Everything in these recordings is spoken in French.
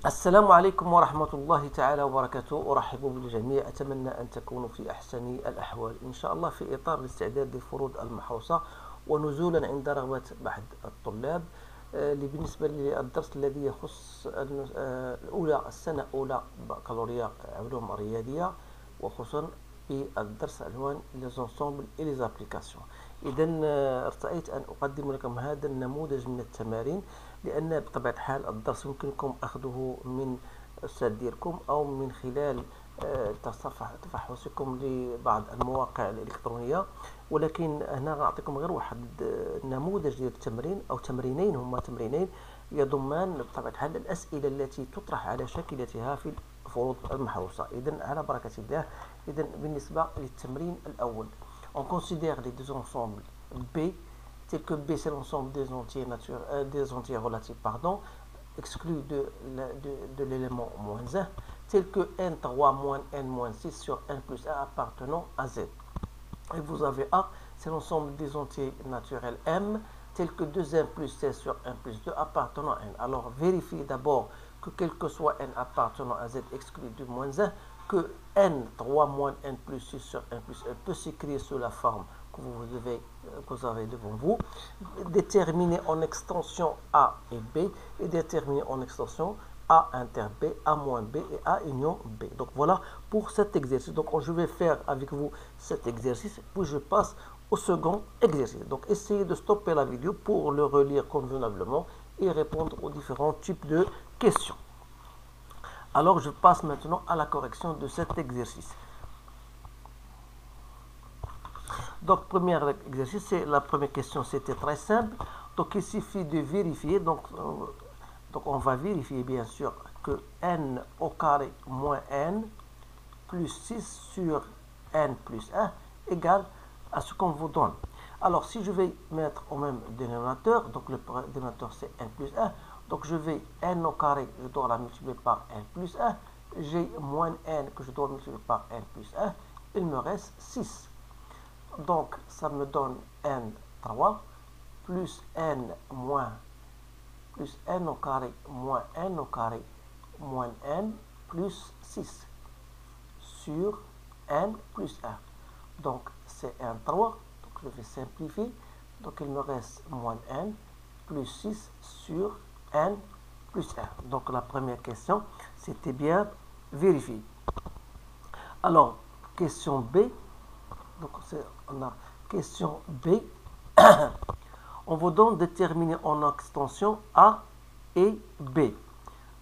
السلام عليكم ورحمة الله تعالى وبركاته. أرحب بالجميع، أتمنى أن تكونوا في أحسن الأحوال إن شاء الله، في إطار الاستعداد لفروض المحروسة ونزولا عند رغبة بعض الطلاب. بالنسبة للدرس الذي يخص السنة الأولى بكالوريا علوم رياضية، وخصوصا بالدرس عنوان les ensembles et les applications. إذا ارتأيت أن أقدم لكم هذا النموذج من التمارين، لأن بطبيعة الحال الدرس يمكنكم أخذه من أستاذ ديالكم أو من خلال تفحصكم لبعض المواقع الإلكترونية، ولكن هنا غنعطيكم غير واحد النموذج ديال التمرين أو تمرينين، هما تمرينين يضمان بطبيعة الحال الأسئلة التي تطرح على شاكلتها في الفروض المحروسة. إذا على بركة الله. إذا بالنسبة للتمرين الأول، on considère les deux ensembles B, tel que B c'est l'ensemble des entiers relatifs, exclus de l'élément moins 1, tel que N3 moins N moins 6 sur N plus 1 appartenant à Z. Et vous avez A, c'est l'ensemble des entiers naturels M, tel que 2N plus 16 sur N plus 2 appartenant à N. Alors vérifiez d'abord que quel que soit N appartenant à Z exclu du moins 1, que N3 moins N plus 6 sur N plus 1 peut s'écrire sous la forme que vous avez devant vous, déterminer en extension A et B, et déterminer en extension A inter B, A moins B et A union B. Donc voilà pour cet exercice. Donc je vais faire avec vous cet exercice, puis je passe au second exercice. Donc essayez de stopper la vidéo pour le relire convenablement et répondre aux différents types de questions. Alors je passe maintenant à la correction de cet exercice. Donc premier exercice, la première question, c'était très simple. Donc il suffit de vérifier, donc on va vérifier bien sûr que n au carré moins n plus 6 sur n plus 1 égale à ce qu'on vous donne. Alors si je vais mettre au même dénominateur, donc le dénominateur c'est n plus 1, donc je vais n au carré, je dois la multiplier par n plus 1, j'ai moins n que je dois multiplier par n plus 1, il me reste 6. Donc ça me donne n3 plus n moins plus n au carré moins n au carré moins n plus 6 sur n plus 1. Donc c'est n3, donc je vais simplifier, donc il me reste moins n plus 6 sur n plus 1. Donc la première question, c'était bien vérifié. Alors, question B. Donc on a question B. On vous donne de déterminer en extension A et B.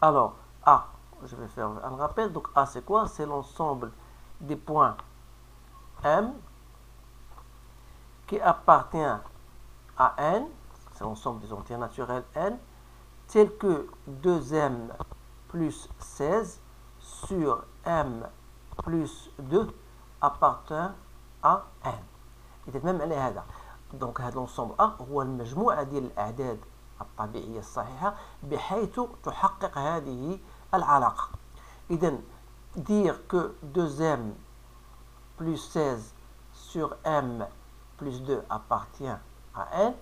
Alors, A, je vais faire un rappel. Donc A, c'est quoi? C'est l'ensemble des points M qui appartient à N. C'est l'ensemble des entiers naturels N, tel que 2M plus 16 sur M plus 2 appartient à N. إذا تمام على هذا. دونك هذا الانسومبل A هو المجموعة ديال الأعداد الطبيعية الصحيحة بحيث تحقق هذه العلاقة. إذا dire que 2M plus 16 sur M plus 2 appartient à N،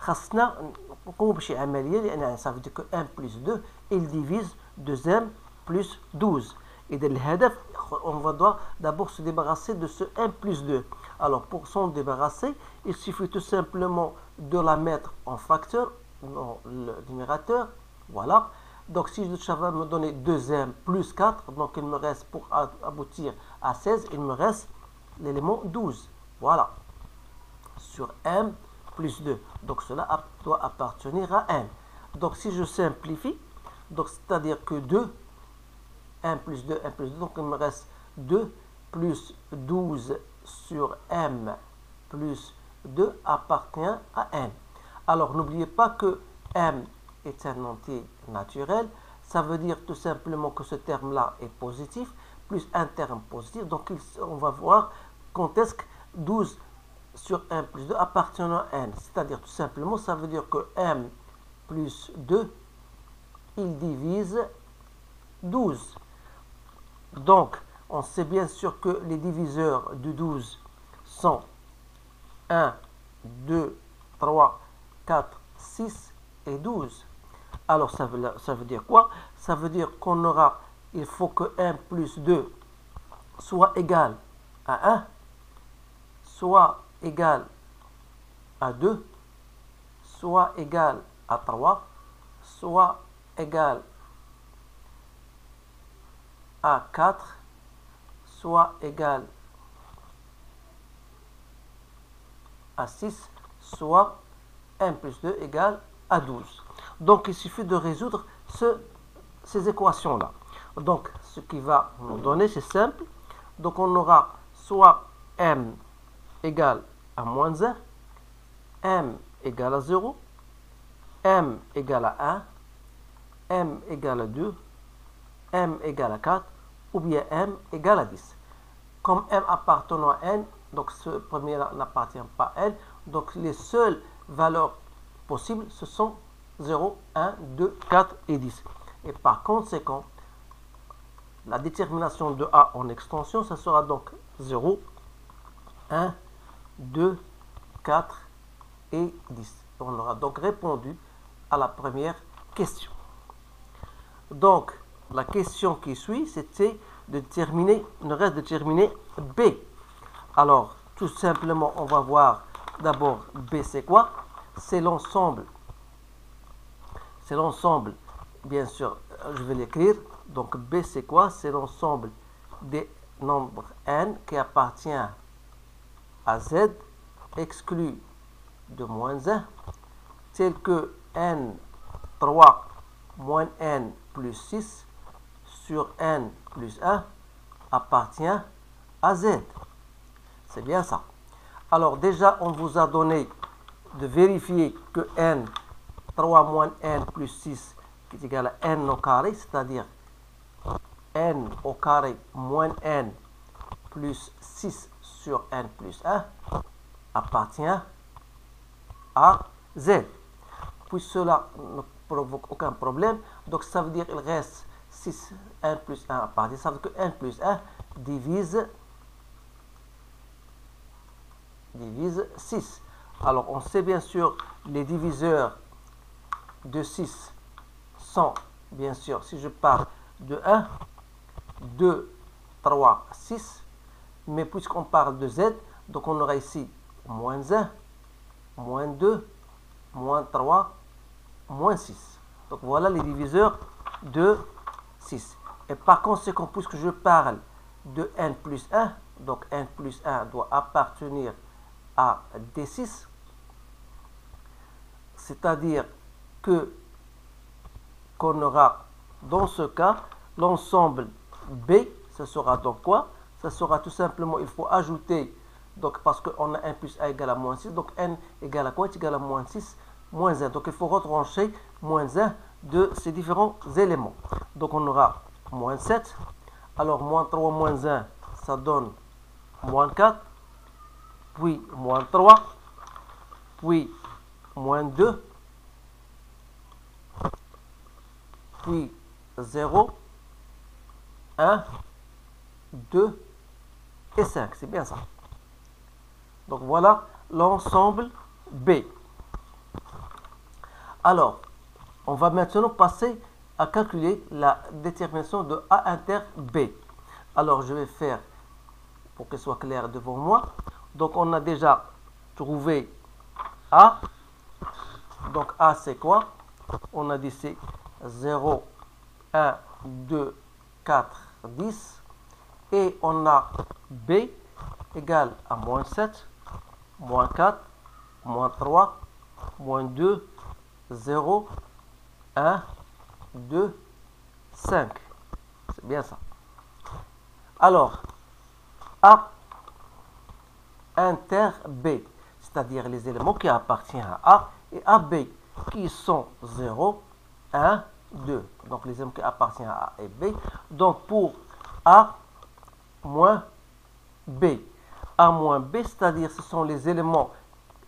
خاصنا نقوم بشي عملية، لأن ça veut dire que M plus 2 il divise 2M plus 12. إذا الهدف on doit d'abord se débarrasser de ce M plus 2. Alors pour s'en débarrasser, il suffit tout simplement de la mettre en facteur dans le numérateur. Voilà. Donc si ça va me donner 2M plus 4, donc il me reste, pour aboutir à 16, il me reste l'élément 12. Voilà. Sur M plus 2. Donc cela doit appartenir à N. Donc si je simplifie, donc c'est-à-dire que 2, 1 plus 2, 1 plus 2, donc il me reste 2 plus 12 sur M plus 2 appartient à N. Alors n'oubliez pas que M est un entier naturel, ça veut dire tout simplement que ce terme-là est positif, plus un terme positif, donc on va voir quand est-ce que 12 sur M plus 2 appartient à N, c'est-à-dire tout simplement, ça veut dire que M plus 2, il divise 12. Donc, on sait bien sûr que les diviseurs de 12 sont 1, 2, 3, 4, 6 et 12. Alors, ça veut dire quoi? Ça veut dire qu'on aura, il faut que 1 plus 2 soit égal à 1, soit égal à 2, soit égal à 3, soit égal à 4, soit égal à 6, soit 1 plus 2 égale à 12. Donc, il suffit de résoudre ces équations-là. Donc, ce qui va nous donner, c'est simple. Donc, on aura soit m égale à moins 1, m égale à 0, m égale à 1, m égale à 2, m égale à 4, ou bien m égale à 10. Comme m appartenant à n, donc ce premier n'appartient pas à n, donc les seules valeurs possibles, ce sont 0, 1, 2, 4 et 10. Et par conséquent, la détermination de A en extension, ça sera donc 0, 1, 2, 4 et 10. On aura donc répondu à la première question. Donc, la question qui suit, c'était de déterminer, il nous reste de déterminer B. Alors, tout simplement, on va voir d'abord B, c'est quoi? C'est l'ensemble, bien sûr, je vais l'écrire. Donc, B, c'est quoi? C'est l'ensemble des nombres n qui appartient à z, exclu de moins 1, tel que n3 moins n plus 6 sur n plus 1 appartient à z. C'est bien ça. Alors déjà, on vous a donné de vérifier que n3 moins n plus 6 qui est égal à n au carré, c'est-à-dire n au carré moins n plus 6 sur n plus 1 appartient à z. Puis cela ne provoque aucun problème. Donc ça veut dire qu'il reste 6, n plus 1 à partir. Ça veut dire que n plus 1 divise 6. Alors on sait bien sûr les diviseurs de 6 sont bien sûr, si je pars de 1, 2, 3, 6. Mais puisqu'on parle de z, donc on aura ici moins 1, moins 2, moins 3, moins 6. Donc voilà les diviseurs de 6. Et par conséquent, puisque je parle de n plus 1, donc n plus 1 doit appartenir à D6, c'est-à-dire qu'on aura dans ce cas l'ensemble B, ce sera donc quoi? Ce sera tout simplement, il faut ajouter, donc parce qu'on a 1 plus 1 égale à moins 6, donc n égale à quoi? C'est égal à moins 6, moins 1. Donc il faut retrancher moins 1 de ces différents éléments. Donc on aura moins 7. Alors moins 3 moins 1, ça donne moins 4. Puis moins 3. Puis moins 2. Puis 0, 1, 2 et 5. C'est bien ça. Donc voilà l'ensemble B. Alors, on va maintenant passer à calculer la détermination de A inter B. Alors, je vais faire, pour que ce soit clair devant moi. Donc, on a déjà trouvé A. Donc, A, c'est quoi? On a dit c'est 0, 1, 2, 4, 10. Et on a B égale à moins 7, moins 4, moins 3, moins 2, 0, 1, 2, 5. C'est bien ça. Alors, A inter B, c'est-à-dire les éléments qui appartiennent à A et à B, qui sont 0, 1, 2. Donc, les éléments qui appartiennent à A et B. Donc, pour A moins B. A moins B, c'est-à-dire ce sont les éléments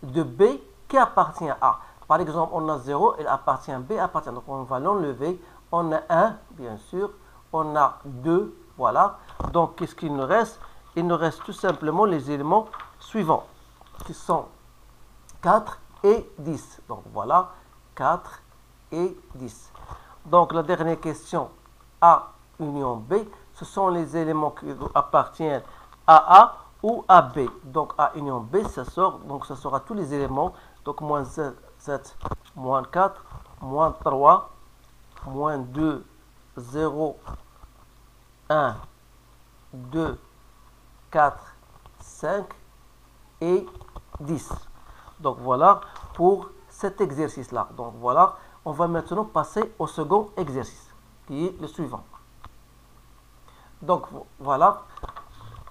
de B qui appartiennent à A. Par exemple, on a 0, il appartient à B, appartient. Donc, on va l'enlever. On a 1, bien sûr. On a 2, voilà. Donc, qu'est-ce qu'il nous reste? Il nous reste tout simplement les éléments suivants, qui sont 4 et 10. Donc, voilà, 4 et 10. Donc la dernière question, A union B, ce sont les éléments qui appartiennent à A ou à B. Donc A union B, ça sort, donc ça sera tous les éléments. Donc moins 7, moins 4, moins 3, moins 2, 0, 1, 2, 4, 5 et 10. Donc voilà pour cet exercice-là. Donc voilà, on va maintenant passer au second exercice, qui est le suivant. Donc voilà,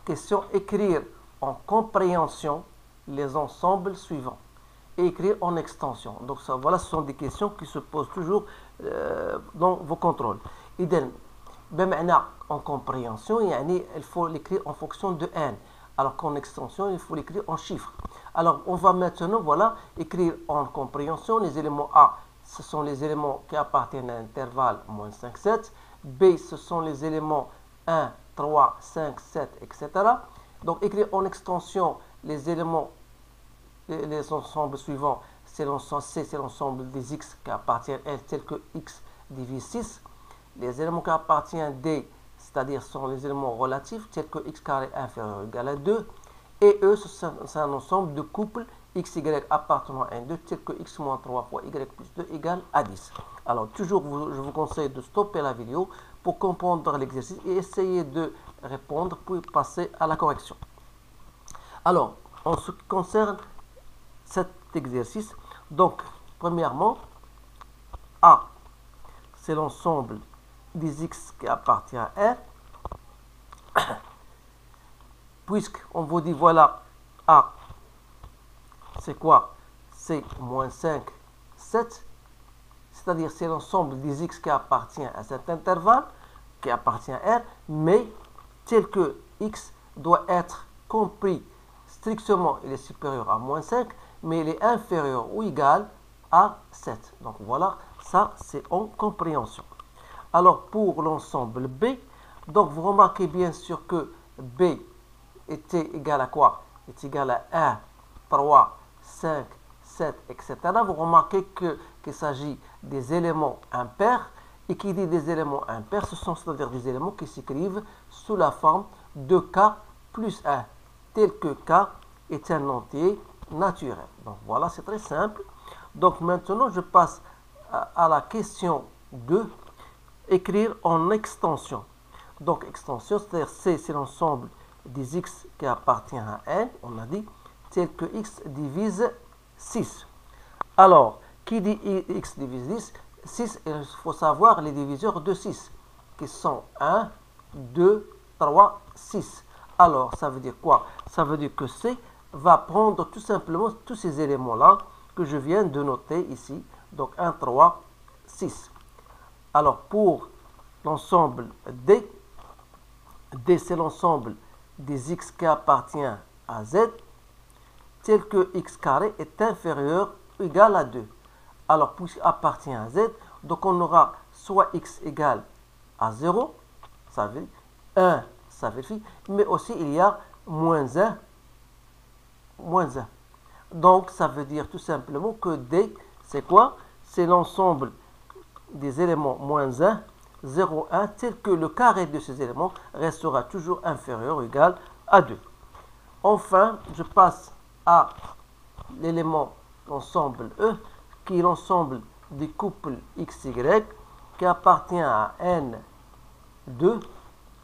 question écrire en compréhension les ensembles suivants et écrire en extension. Donc ça, voilà, ce sont des questions qui se posent toujours dans vos contrôles. إذن بمعنى en compréhension, il faut l'écrire en fonction de n, alors qu'en extension, il faut l'écrire en chiffres. Alors on va maintenant, voilà, écrire en compréhension les éléments A. Ce sont les éléments qui appartiennent à l'intervalle moins 5, 7. B, ce sont les éléments 1, 3, 5, 7, etc. Donc écrire en extension les éléments, les ensembles suivants, c'est l'ensemble des x qui appartiennent à L, tel que x divise 6. Les éléments qui appartiennent à D, c'est-à-dire sont les éléments relatifs, tels que x carré inférieur ou égal à 2. Et E, c'est un ensemble de couples x, y appartenant à 1, 2, tel que x moins 3 fois y plus 2 égale à 10. Alors, toujours, je vous conseille de stopper la vidéo pour comprendre l'exercice et essayer de répondre pour passer à la correction. Alors, en ce qui concerne cet exercice, donc, premièrement, A, c'est l'ensemble des x qui appartient à R. Puisqu'on vous dit, voilà, A, c'est quoi? C'est moins 5, 7. C'est-à-dire, c'est l'ensemble des x qui appartient à cet intervalle, qui appartient à R, mais tel que x doit être compris strictement, il est supérieur à moins 5, mais il est inférieur ou égal à 7. Donc voilà, ça c'est en compréhension. Alors pour l'ensemble B, donc vous remarquez bien sûr que B était égal à quoi? Est égal à 1, 3, 5, 7, etc. Vous remarquez qu'il s'agit des éléments impairs, et qui dit des éléments impairs, ce sont c'est-à-dire des éléments qui s'écrivent sous la forme de k plus 1, tel que k est un entier naturel. Donc voilà, c'est très simple. Donc maintenant, je passe à la question 2, écrire en extension. Donc extension, c'est-à-dire C, c'est l'ensemble des x qui appartient à n, on a dit, tel que x divise 6. Alors, qui dit x divise 10? 6, il faut savoir les diviseurs de 6, qui sont 1, 2, 3, 6. Alors, ça veut dire quoi? Ça veut dire que C va prendre tout simplement tous ces éléments-là que je viens de noter ici. Donc, 1, 3, 6. Alors, pour l'ensemble D, D c'est l'ensemble des x qui appartient à Z, tel que x carré est inférieur ou égal à 2. Alors, puisqu'il appartient à Z, donc on aura soit x égale à 0, ça veut dire 1, ça vérifie, mais aussi il y a moins 1, moins 1. Donc, ça veut dire tout simplement que D, c'est quoi? C'est l'ensemble des éléments moins 1, 0, 1, tel que le carré de ces éléments restera toujours inférieur ou égal à 2. Enfin, je passe à l'élément ensemble E, qui est l'ensemble des couples XY qui appartient à N2,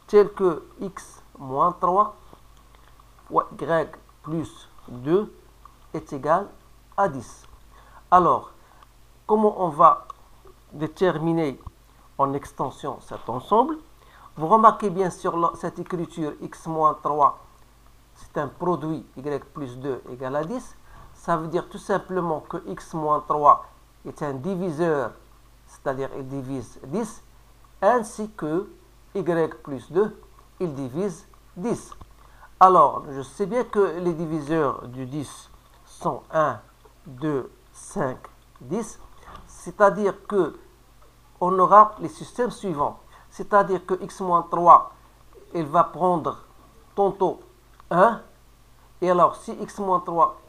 tel que X moins 3 fois Y plus 2 est égal à 10. Alors, comment on va déterminer en extension cet ensemble? Vous remarquez bien sur cette écriture X moins 3, c'est un produit Y plus 2 égale à 10. Ça veut dire tout simplement que x moins 3 est un diviseur, c'est-à-dire il divise 10, ainsi que y plus 2, il divise 10. Alors, je sais bien que les diviseurs du 10 sont 1, 2, 5, 10, c'est-à-dire que on aura les systèmes suivants. C'est-à-dire que x moins 3, il va prendre tantôt 1, et alors si x moins 3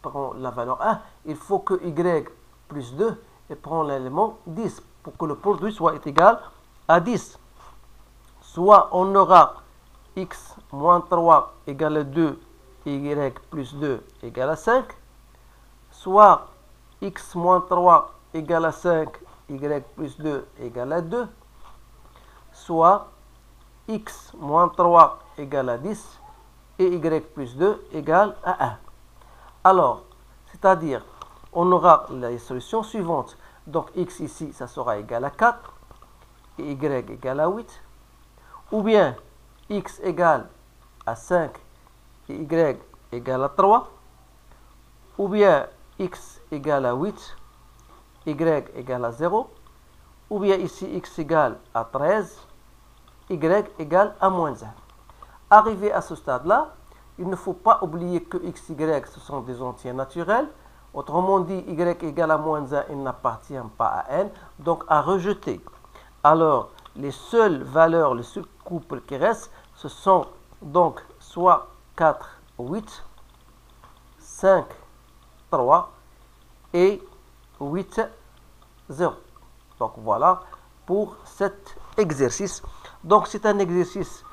prend la valeur 1, il faut que y plus 2 et prend l'élément 10 pour que le produit soit égal à 10. Soit on aura x moins 3 égale à 2, y plus 2 égale à 5. Soit x moins 3 égale à 5, y plus 2 égale à 2. Soit x moins 3 égale à 10 et y plus 2 égale à 1. Alors, c'est-à-dire, on aura les solutions suivantes. Donc, x ici, ça sera égal à 4 et y égale à 8. Ou bien, x égale à 5 et y égale à 3. Ou bien, x égale à 8, y égale à 0. Ou bien ici, x égale à 13, y égale à moins 1. Arrivé à ce stade-là, il ne faut pas oublier que x, y, ce sont des entiers naturels. Autrement dit, y égale à moins 1, il n'appartient pas à n, donc à rejeter. Alors, les seules valeurs, les seuls couples qui restent, ce sont donc soit 4, 8, 5, 3 et 8, 0. Donc voilà pour cet exercice. Donc c'est un exercice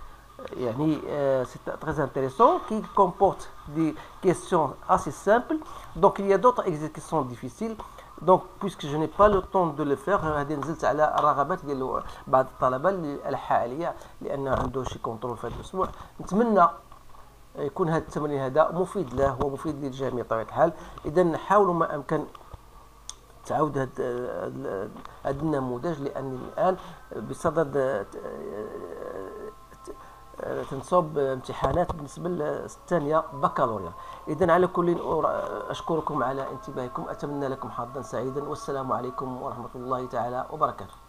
c'est très intéressant qui comporte des questions assez simples. Donc il y a d'autres exercices qui sont difficiles. Donc puisque je n'ai pas le temps de le faire غادي نزلت على الرغبات ديال بعض الطلبه الحاليه لان عنده شي كونترول في هذا الاسبوع. نتمنى يكون هذا التمرين هذا مفيد له ومفيد للجميع بطبيعه الحال. اذا حاولوا ما امكن تعاود هذا النموذج لاني الان بصدد تنصب امتحانات بالنسبه للثانيه بكالوريا. اذا على كل اشكركم على انتباهكم، اتمنى لكم حظا سعيدا، والسلام عليكم ورحمه الله تعالى وبركاته.